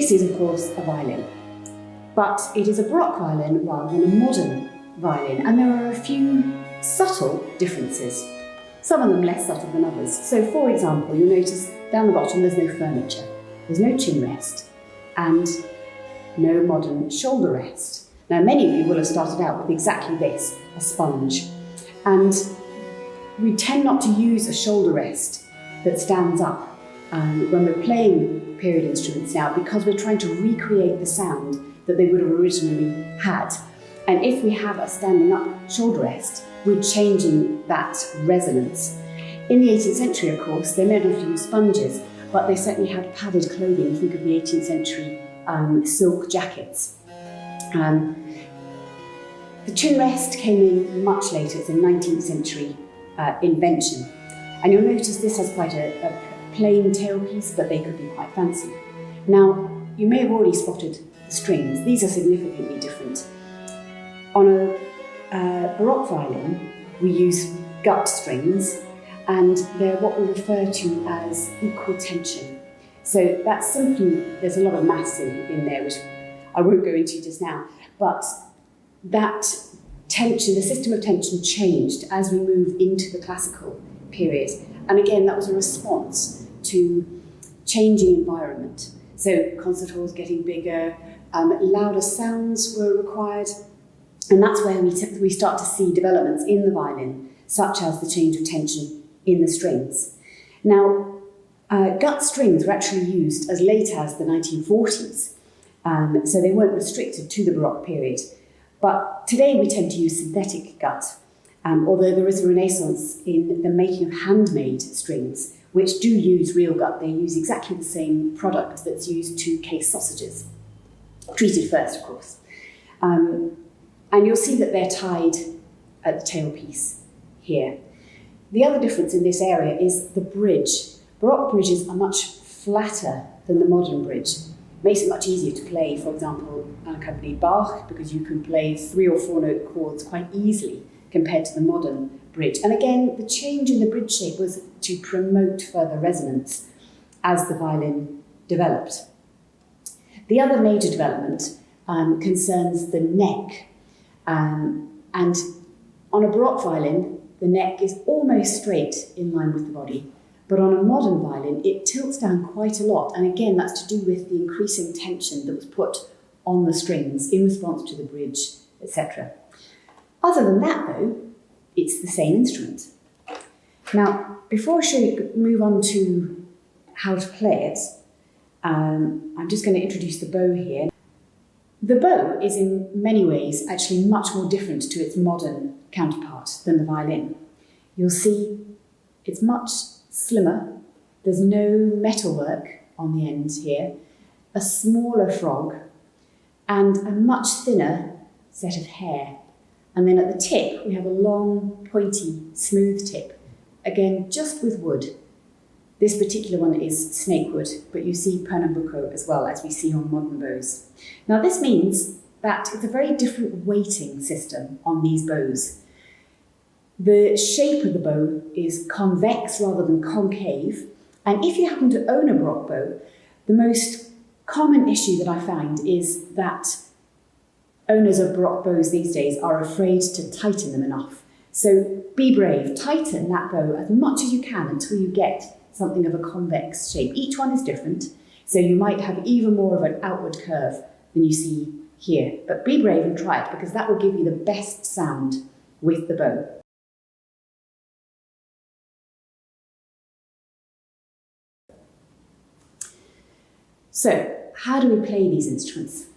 This is, of course, a violin, but it is a Baroque violin rather than a modern violin, and there are a few subtle differences, some of them less subtle than others. So, for example, you'll notice down the bottom there's no furniture, there's no chin rest, and no modern shoulder rest. Now, many of you will have started out with exactly this, a sponge, and we tend not to use a shoulder rest that stands up when we're playing period instruments now, because we're trying to recreate the sound that they would have originally had. And if we have a standing up shoulder rest, we're changing that resonance. In the 18th century, of course, they learned how to use sponges, but they certainly had padded clothing. Think of the 18th century silk jackets. The chin rest came in much later. It's a 19th century invention. And you'll notice this has quite a plain tailpiece, but they could be quite fancy. Now, you may have already spotted the strings. These are significantly different. On a Baroque violin, we use gut strings, and they're what we refer to as equal tension. So that's simply, there's a lot of maths in there, which I won't go into just now, but that tension, the system of tension changed as we move into the classical period. And again, that was a response to changing environment. So concert halls getting bigger, louder sounds were required, and that's where we start to see developments in the violin, such as the change of tension in the strings. Now, gut strings were actually used as late as the 1940s, so they weren't restricted to the Baroque period. But today we tend to use synthetic gut, although there is a renaissance in the making of handmade strings, which do use real gut. They use exactly the same product that's used to case sausages, treated first, of course. And you'll see that they're tied at the tailpiece here. The other difference in this area is the bridge. Baroque bridges are much flatter than the modern bridge. Makes it much easier to play, for example, unaccompanied Bach, because you can play 3 or 4 note chords quite easily compared to the modern bridge. And again, the change in the bridge shape was to promote further resonance as the violin developed. The other major development concerns the neck. And on a Baroque violin, the neck is almost straight in line with the body. But on a modern violin, it tilts down quite a lot. And again, that's to do with the increasing tension that was put on the strings in response to the bridge, etc. Other than that, though, it's the same instrument. Now, before I move on to how to play it, I'm just going to introduce the bow here. The bow is in many ways actually much more different to its modern counterpart than the violin. You'll see it's much slimmer, there's no metalwork on the end here, a smaller frog, and a much thinner set of hair. And then at the tip, we have a long, pointy, smooth tip, again, just with wood. This particular one is snakewood, but you see Pernambuco as well, as we see on modern bows. Now, this means that it's a very different weighting system on these bows. The shape of the bow is convex rather than concave, and if you happen to own a Baroque bow, the most common issue that I find is that owners of Baroque bows these days are afraid to tighten them enough. So be brave, tighten that bow as much as you can until you get something of a convex shape. Each one is different, so you might have even more of an outward curve than you see here. But be brave and try it, because that will give you the best sound with the bow. So, how do we play these instruments?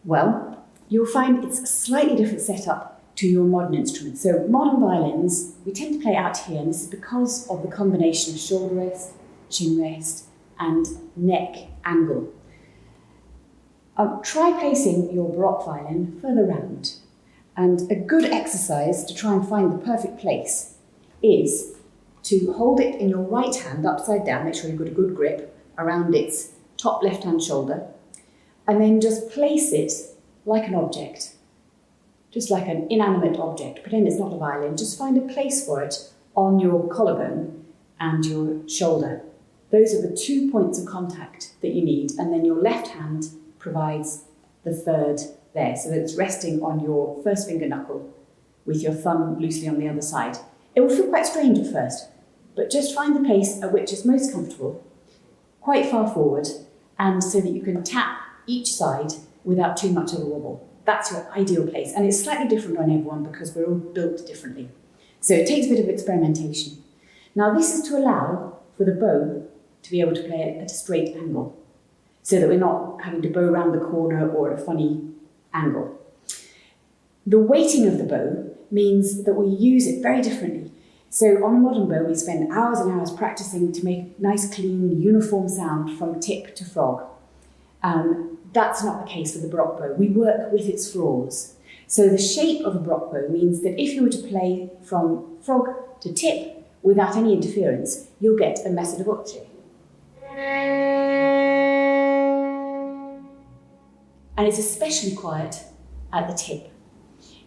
Well, you'll find it's a slightly different setup to your modern instruments. So modern violins, we tend to play out here, and this is because of the combination of shoulder rest, chin rest, and neck angle. Try placing your Baroque violin further round, and a good exercise to try and find the perfect place is to hold it in your right hand upside down, make sure you've got a good grip around its top left-hand shoulder, and then just place it like an object, just like an inanimate object. Pretend it's not a violin, just find a place for it on your collarbone and your shoulder. Those are the 2 points of contact that you need, and then your left hand provides the third there. So it's resting on your first finger knuckle with your thumb loosely on the other side. It will feel quite strange at first, but just find the place at which it's most comfortable, quite far forward, and so that you can tap each side without too much of a wobble. That's your ideal place. And it's slightly different on everyone because we're all built differently. So it takes a bit of experimentation. Now this is to allow for the bow to be able to play it at a straight angle, so that we're not having to bow around the corner or at a funny angle. The weighting of the bow means that we use it very differently. So on a modern bow, we spend hours and hours practicing to make nice, clean, uniform sound from tip to frog. That's not the case with the Baroque bow. We work with its flaws. So the shape of a Baroque bow means that if you were to play from frog to tip without any interference, you'll get a messa di voce. And it's especially quiet at the tip.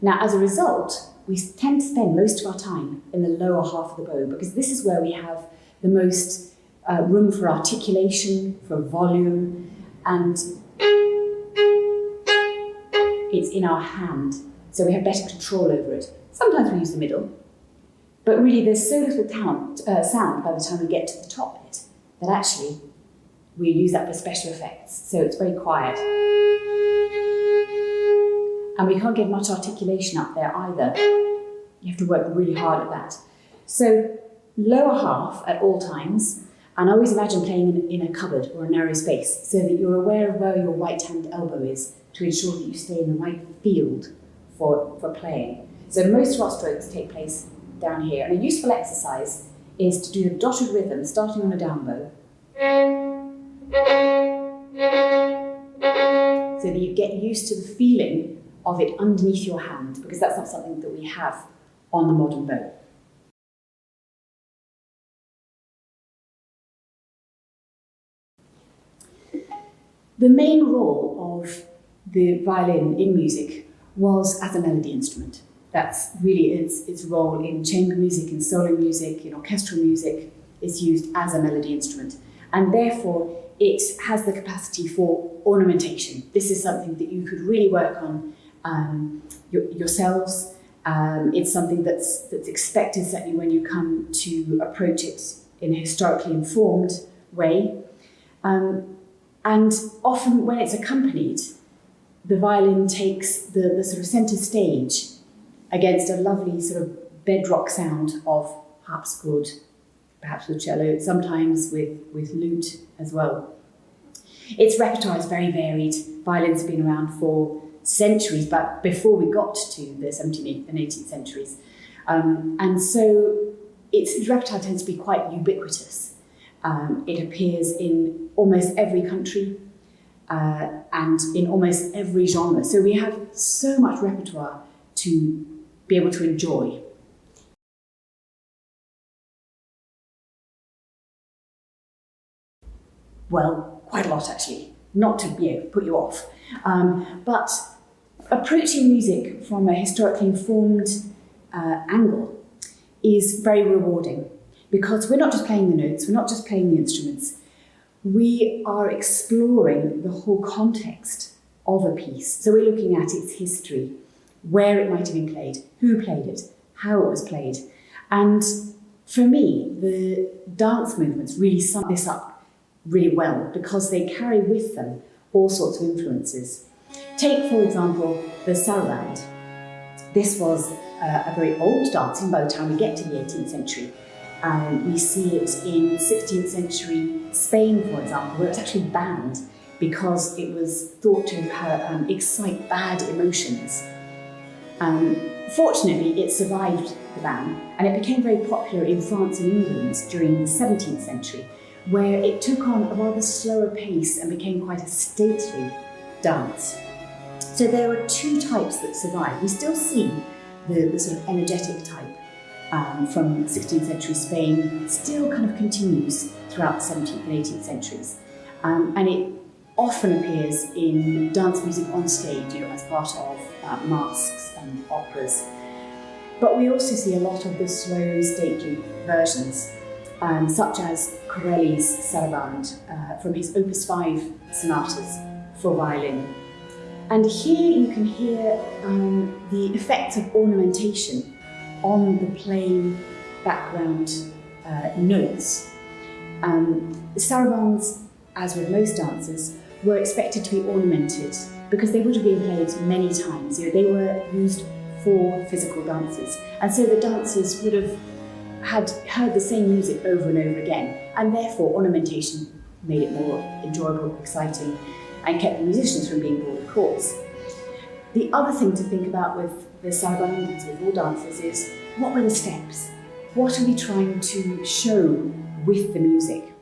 Now, as a result, we tend to spend most of our time in the lower half of the bow because this is where we have the most room for articulation, for volume, and it's in our hand, so we have better control over it. Sometimes we use the middle, but really there's so little sound by the time we get to the top bit that actually we use that for special effects, so it's very quiet. And we can't get much articulation up there either. You have to work really hard at that. So lower half at all times, and I always imagine playing in a cupboard or a narrow space so that you're aware of where your right hand elbow is to ensure that you stay in the right field for playing. So most of our strokes take place down here, and a useful exercise is to do the dotted rhythm starting on a down bow so that you get used to the feeling of it underneath your hand, because that's not something that we have on the modern bow. The main role of the violin in music was as a melody instrument. That's really its role in chamber music, in solo music, in orchestral music. It's used as a melody instrument. And therefore, it has the capacity for ornamentation. This is something that you could really work on yourselves. It's something that's expected, certainly when you come to approach it in a historically informed way. And often when it's accompanied, the violin takes the sort of centre stage against a lovely sort of bedrock sound of harpsichord, perhaps with cello, sometimes with lute as well. Its repertoire is very varied. Violins have been around for centuries, but before we got to the 17th and 18th centuries. And so its repertoire tends to be quite ubiquitous. It appears in almost every country and in almost every genre. So we have so much repertoire to be able to enjoy. Well, quite a lot actually, not to put you off. But approaching music from a historically informed angle is very rewarding, because we're not just playing the notes, we're not just playing the instruments, we are exploring the whole context of a piece. So we're looking at its history, where it might have been played, who played it, how it was played. And for me, the dance movements really sum this up really well, because they carry with them all sorts of influences. Take, for example, the saraband. This was a very old dancing by the time we get to the 18th century. We see it in 16th century Spain, for example, where it's actually banned because it was thought to excite bad emotions. Fortunately, it survived the ban, and it became very popular in France and England during the 17th century, where it took on a rather slower pace and became quite a stately dance. So there are two types that survive. We still see the sort of energetic type from 16th century Spain still kind of continues throughout the 17th and 18th centuries. And it often appears in dance music on stage, as part of masques and operas. But we also see a lot of the slow, stately versions. such as Corelli's Sarabande from his Opus 5 sonatas for violin. And here you can hear the effect of ornamentation on the plain background notes. The sarabandes, as with most dances, were expected to be ornamented because they would have been played many times. They were used for physical dances, and so the dancers would have had heard the same music over and over again, and therefore ornamentation made it more enjoyable, exciting, and kept the musicians from being bored, of course. The other thing to think about with the sarabandes, with all dances, is what were the steps? What are we trying to show with the music?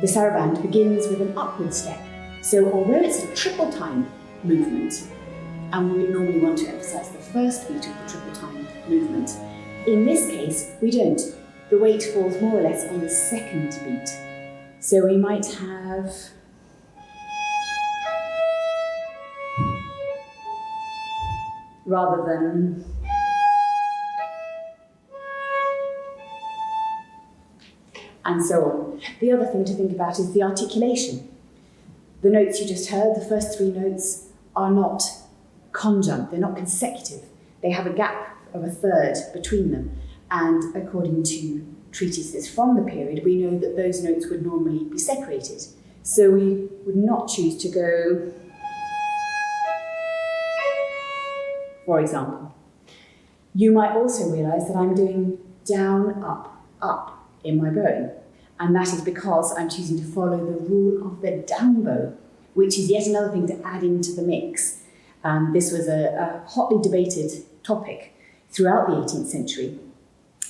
The sarabande begins with an upward step, so although it's a triple time movement, and we would normally want to emphasise the first beat of the triple time movement, in this case we don't. The weight falls more or less on the second beat. So we might have rather than and so on. The other thing to think about is the articulation. The notes you just heard, the first three notes, are not conjunct, they're not consecutive. They have a gap of a third between them. And according to treatises from the period, we know that those notes would normally be separated. So we would not choose to go, for example. You might also realise that I'm doing down, up, up in my bowing. And that is because I'm choosing to follow the rule of the down bow, which is yet another thing to add into the mix. This was a hotly debated topic throughout the 18th century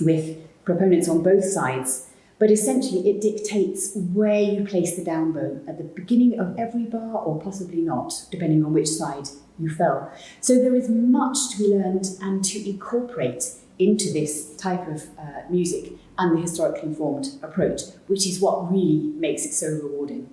with proponents on both sides, but essentially it dictates where you place the down bow, at the beginning of every bar or possibly not, depending on which side you fell. So there is much to be learned and to incorporate into this type of music and the historically informed approach, which is what really makes it so rewarding.